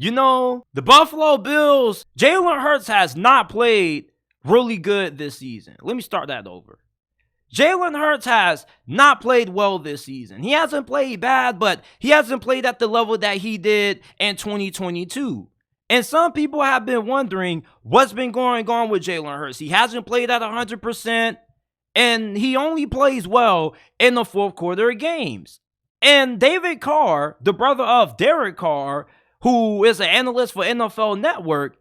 The Buffalo Bills, Jalen Hurts has not played really good this season. Let me start that over. Jalen Hurts has not played well this season. He hasn't played bad, but he hasn't played at the level that he did in 2022. And some people have been wondering what's been going on with Jalen Hurts. He hasn't played at 100%, and he only plays well in the fourth quarter of games. And David Carr, the brother of Derek Carr, who is an analyst for NFL Network,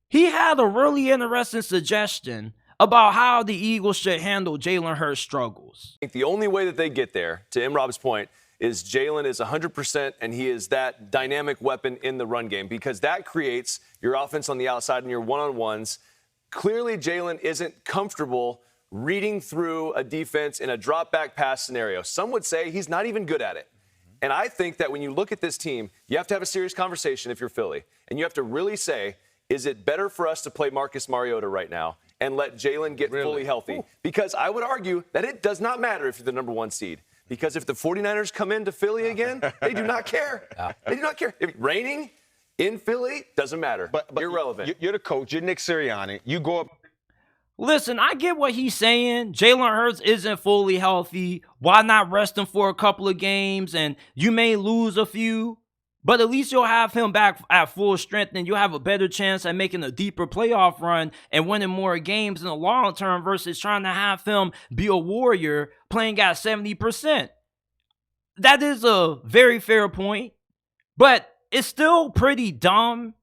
he had a really interesting suggestion about how the Eagles should handle Jalen Hurts' struggles. I think the only way that they get there, to Imrob's point, is Jalen is 100% and he is that dynamic weapon in the run game, because that creates your offense on the outside and your one-on-ones. Clearly, Jalen isn't comfortable reading through a defense in a drop-back pass scenario. Some would say he's not even good at it. And I think that when you look at this team, you have to have a serious conversation if you're Philly. And you have to really say, is it better for us to play Marcus Mariota right now and let Jalen get fully healthy? Ooh. Because I would argue that it does not matter if you're the number one seed. Because if the 49ers come into Philly again, they do not care. They do not care. If raining in Philly, doesn't matter. But irrelevant. You're the coach. You're Nick Sirianni. You go up. Listen, I get what he's saying. Jalen Hurts isn't fully healthy. Why not rest him for a couple of games? And you may lose a few, but at least you'll have him back at full strength, and you'll have a better chance at making a deeper playoff run and winning more games in the long term versus trying to have him be a warrior playing at 70%. That is a very fair point, but it's still pretty dumb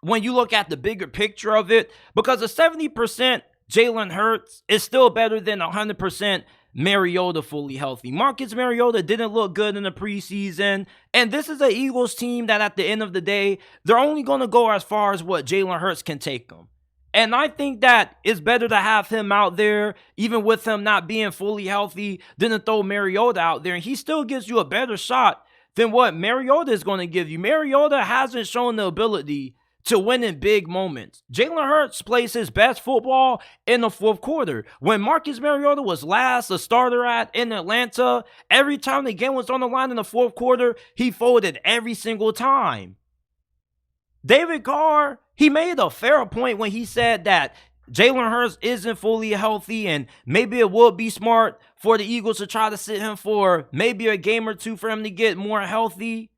when you look at the bigger picture of it, because a 70% Jalen Hurts is still better than 100% Mariota fully healthy. Marcus Mariota didn't look good in the preseason, and this is an Eagles team that at the end of the day, they're only going to go as far as what Jalen Hurts can take them. And I think that it's better to have him out there, even with him not being fully healthy, than to throw Mariota out there, and he still gives you a better shot than what Mariota is going to give you. Mariota hasn't shown the ability to win in big moments. Jalen Hurts plays his best football in the fourth quarter. When Marcus Mariota was last a starter in Atlanta, every time the game was on the line in the fourth quarter, he folded every single time. David Carr, he made a fair point when he said that Jalen Hurts isn't fully healthy, and maybe it would be smart for the Eagles to try to sit him for maybe a game or two for him to get more healthy.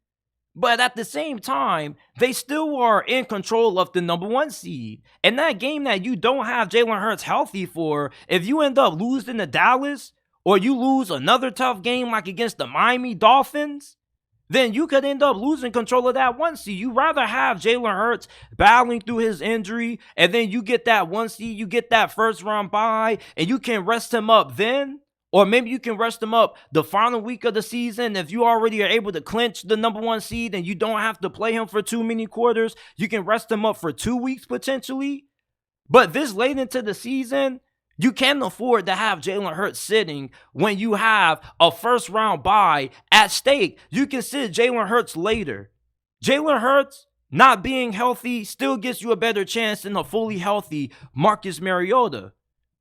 But at the same time, they still are in control of the number one seed. And that game that you don't have Jalen Hurts healthy for, if you end up losing to Dallas, or you lose another tough game like against the Miami Dolphins, then you could end up losing control of that one seed. You'd rather have Jalen Hurts battling through his injury, and then you get that one seed, you get that first round bye, and you can rest him up then. Or maybe you can rest him up the final week of the season. If you already are able to clinch the number one seed and you don't have to play him for too many quarters, you can rest him up for 2 weeks potentially. But this late into the season, you can't afford to have Jalen Hurts sitting when you have a first round bye at stake. You can sit Jalen Hurts later. Jalen Hurts not being healthy still gives you a better chance than a fully healthy Marcus Mariota.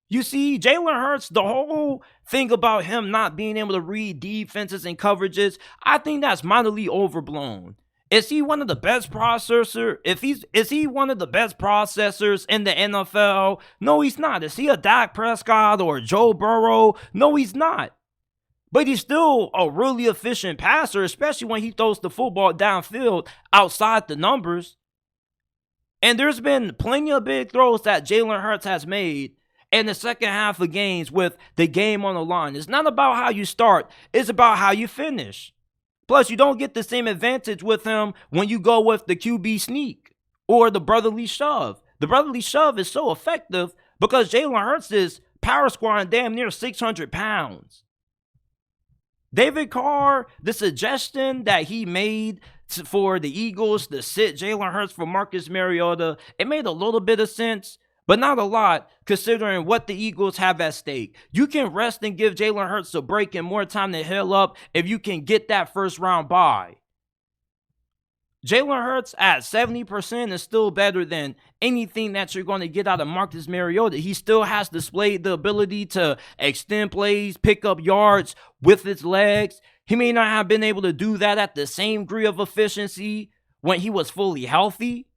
You see, Jalen Hurts, the whole thing about him not being able to read defenses and coverages, I think that's minorly overblown. Is he one of the best processors? Is he one of the best processors in the NFL? No, he's not. Is he a Dak Prescott or Joe Burrow? No, he's not. But he's still a really efficient passer, especially when he throws the football downfield outside the numbers. And there's been plenty of big throws that Jalen Hurts has made in the second half of games with the game on the line. It's not about how you start. It's about how you finish. Plus, you don't get the same advantage with him when you go with the QB sneak or the brotherly shove. The brotherly shove is so effective because Jalen Hurts is power squatting damn near 600 pounds. David Carr, the suggestion that he made for the Eagles to sit Jalen Hurts for Marcus Mariota, it made a little bit of sense, but not a lot, considering what the Eagles have at stake. You can rest and give Jalen Hurts a break and more time to heal up if you can get that first round bye. Jalen Hurts at 70% is still better than anything that you're going to get out of Marcus Mariota. He still has displayed the ability to extend plays, pick up yards with his legs. He may not have been able to do that at the same degree of efficiency when he was fully healthy.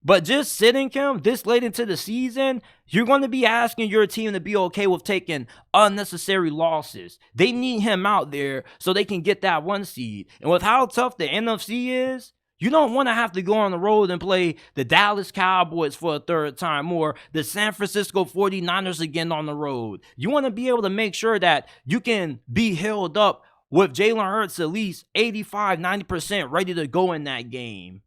But just sitting him this late into the season, you're going to be asking your team to be okay with taking unnecessary losses. They need him out there so they can get that 1 seed. And with how tough the NFC is, you don't want to have to go on the road and play the Dallas Cowboys for a 3rd time or the San Francisco 49ers again on the road. You want to be able to make sure that you can be held up with Jalen Hurts at least 85-90% ready to go in that game.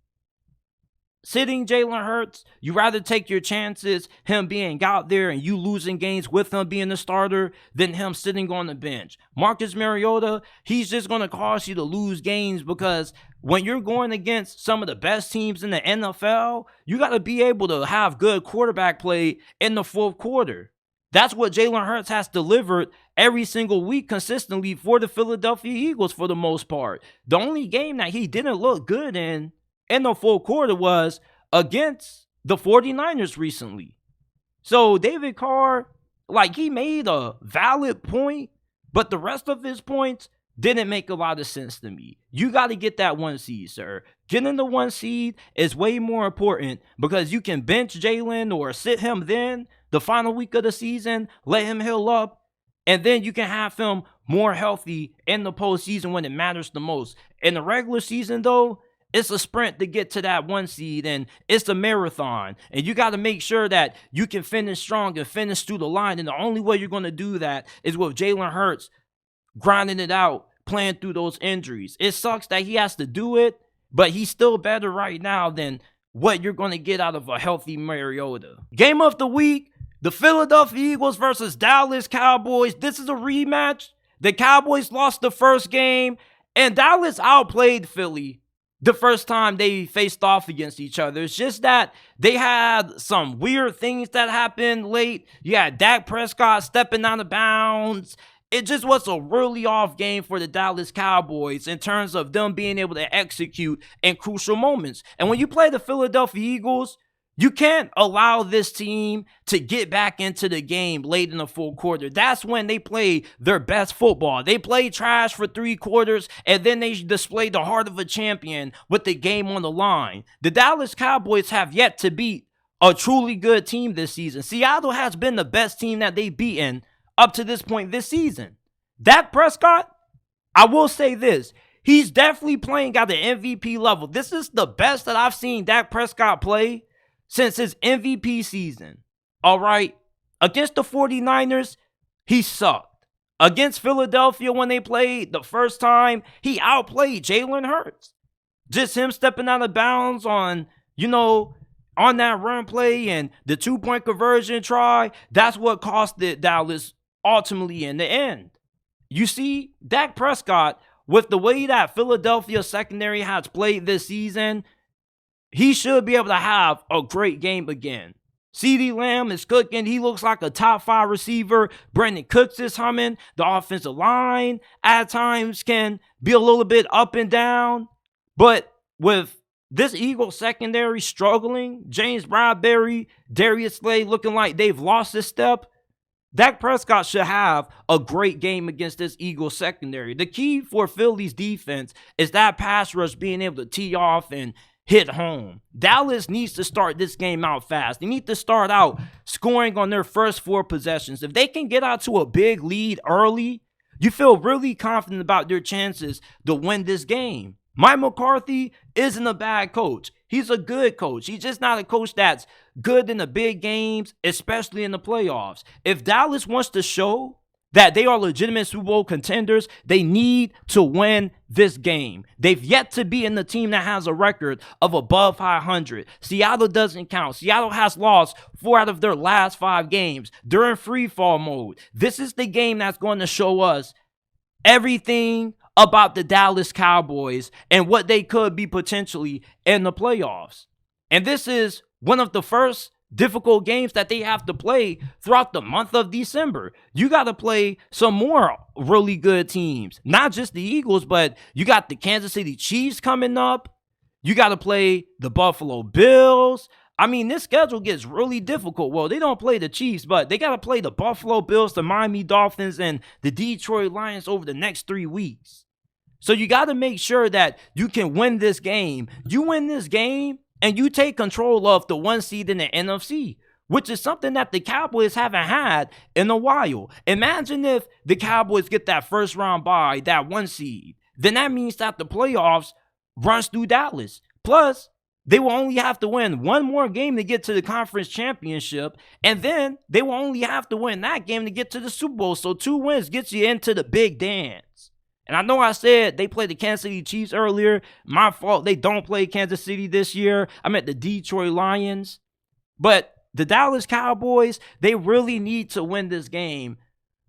Sitting Jalen Hurts, you rather take your chances, him being out there and you losing games with him being the starter, than him sitting on the bench. Marcus Mariota, he's just going to cause you to lose games because when you're going against some of the best teams in the NFL, you got to be able to have good quarterback play in the 4th quarter. That's what Jalen Hurts has delivered every single week consistently for the Philadelphia Eagles for the most part. The only game that he didn't look good in the 4th quarter was against the 49ers recently. So David Carr, he made a valid point, but the rest of his points didn't make a lot of sense to me. You got to get that 1 seed, sir. Getting the 1 seed is way more important because you can bench Jalen or sit him then the final week of the season, let him heal up, and then you can have him more healthy in the postseason when it matters the most. In the regular season, though, it's a sprint to get to that 1 seed, and it's a marathon. And you got to make sure that you can finish strong and finish through the line. And the only way you're going to do that is with Jalen Hurts grinding it out, playing through those injuries. It sucks that he has to do it, but he's still better right now than what you're going to get out of a healthy Mariota. Game of the week, the Philadelphia Eagles versus Dallas Cowboys. This is a rematch. The Cowboys lost the first game, and Dallas outplayed Philly the first time they faced off against each other. It's just that they had some weird things that happened late. You had Dak Prescott stepping out of bounds. It just was a really off game for the Dallas Cowboys in terms of them being able to execute in crucial moments. And when you play the Philadelphia Eagles, you can't allow this team to get back into the game late in the 4th quarter. That's when they play their best football. They play trash for 3 quarters, and then they display the heart of a champion with the game on the line. The Dallas Cowboys have yet to beat a truly good team this season. Seattle has been the best team that they've beaten up to this point this season. Dak Prescott, I will say this. He's definitely playing at the MVP level. This is the best that I've seen Dak Prescott play since his MVP season. All right. Against the 49ers, he sucked. Against Philadelphia when they played the first time, he outplayed Jalen Hurts. Just him stepping out of bounds on that run play and the 2-point conversion try, that's what cost it Dallas ultimately in the end. You see, Dak Prescott, with the way that Philadelphia secondary has played this season, he should be able to have a great game again. CeeDee Lamb is cooking. He looks like a top 5 receiver. Brandon Cooks is humming. The offensive line at times can be a little bit up and down. But with this Eagles secondary struggling, James Bradbury, Darius Slay looking like they've lost a step, Dak Prescott should have a great game against this Eagles secondary. The key for Philly's defense is that pass rush being able to tee off and hit home. Dallas needs to start this game out fast. They need to start out scoring on their first 4 possessions. If they can get out to a big lead early, you feel really confident about their chances to win this game. Mike McCarthy isn't a bad coach. He's a good coach. He's just not a coach that's good in the big games, especially in the playoffs. If Dallas wants to show that they are legitimate Super Bowl contenders, they need to win this game. They've yet to be in the team that has a record of above 500. Seattle doesn't count. Seattle has lost 4 out of their last 5 games. They're in free fall mode. This is the game that's going to show us everything about the Dallas Cowboys and what they could be potentially in the playoffs. And this is one of the first difficult games that they have to play throughout the month of December. You got to play some more really good teams. Not just the Eagles, but you got the Kansas City Chiefs coming up. You got to play the Buffalo Bills. I mean, this schedule gets really difficult. Well, they don't play the Chiefs, but they got to play the Buffalo Bills, the Miami Dolphins, and the Detroit Lions over the next 3 weeks. So you got to make sure that you can win this game. You win this game and you take control of the 1 seed in the NFC, which is something that the Cowboys haven't had in a while. Imagine if the Cowboys get that first round bye, that 1 seed. Then that means that the playoffs runs through Dallas. Plus, they will only have to win one more game to get to the conference championship, and then they will only have to win that game to get to the Super Bowl. So 2 wins gets you into the big dance. And I know I said they played the Kansas City Chiefs earlier. My fault. They don't play Kansas City this year. I meant the Detroit Lions. But the Dallas Cowboys, they really need to win this game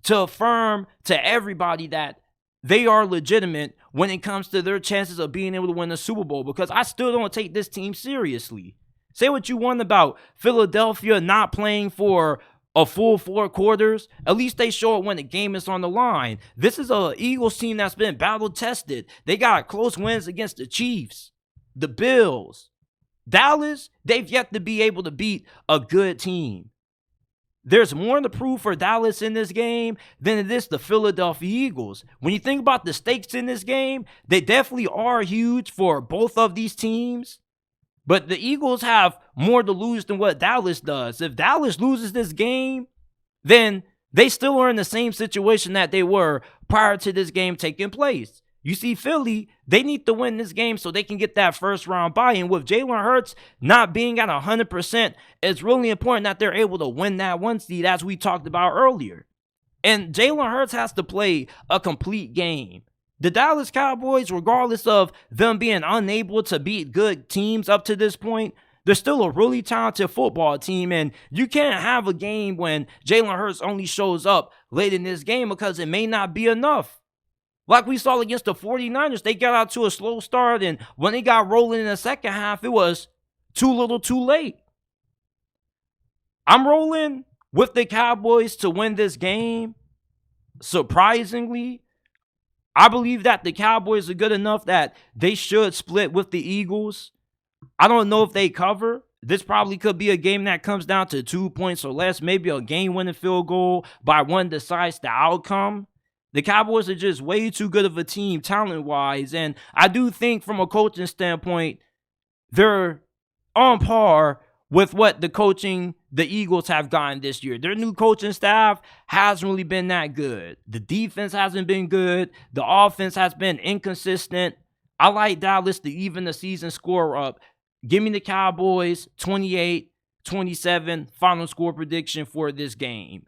to affirm to everybody that they are legitimate when it comes to their chances of being able to win the Super Bowl, because I still don't take this team seriously. Say what you want about Philadelphia not playing for a full 4 quarters. At least they show it when the game is on the line. This is a Eagles team that's been battle tested. They got close wins against the Chiefs, the Bills. Dallas, they've yet to be able to beat a good team. There's more to prove for Dallas in this game than it is the Philadelphia Eagles. When you think about the stakes in this game, they definitely are huge for both of these teams. But the Eagles have more to lose than what Dallas does. If Dallas loses this game, then they still are in the same situation that they were prior to this game taking place. You see, Philly, they need to win this game so they can get that first round bye. And with Jalen Hurts not being at 100%, it's really important that they're able to win that 1 seed, as we talked about earlier. And Jalen Hurts has to play a complete game. The Dallas Cowboys, regardless of them being unable to beat good teams up to this point, they're still a really talented football team, and you can't have a game when Jalen Hurts only shows up late in this game because it may not be enough. Like we saw against the 49ers, they got out to a slow start, and when they got rolling in the second half, it was too little too late. I'm rolling with the Cowboys to win this game. Surprisingly, I believe that the Cowboys are good enough that they should split with the Eagles. I don't know if they cover. This probably could be a game that comes down to 2 points or less, maybe a game-winning field goal by one decides the outcome. The Cowboys are just way too good of a team talent-wise, and I do think from a coaching standpoint, they're on par with what the Eagles have gotten this year. Their new coaching staff hasn't really been that good. The defense hasn't been good. The offense has been inconsistent. I like Dallas to even the season score up. Give me the Cowboys 28-27 final score prediction for this game.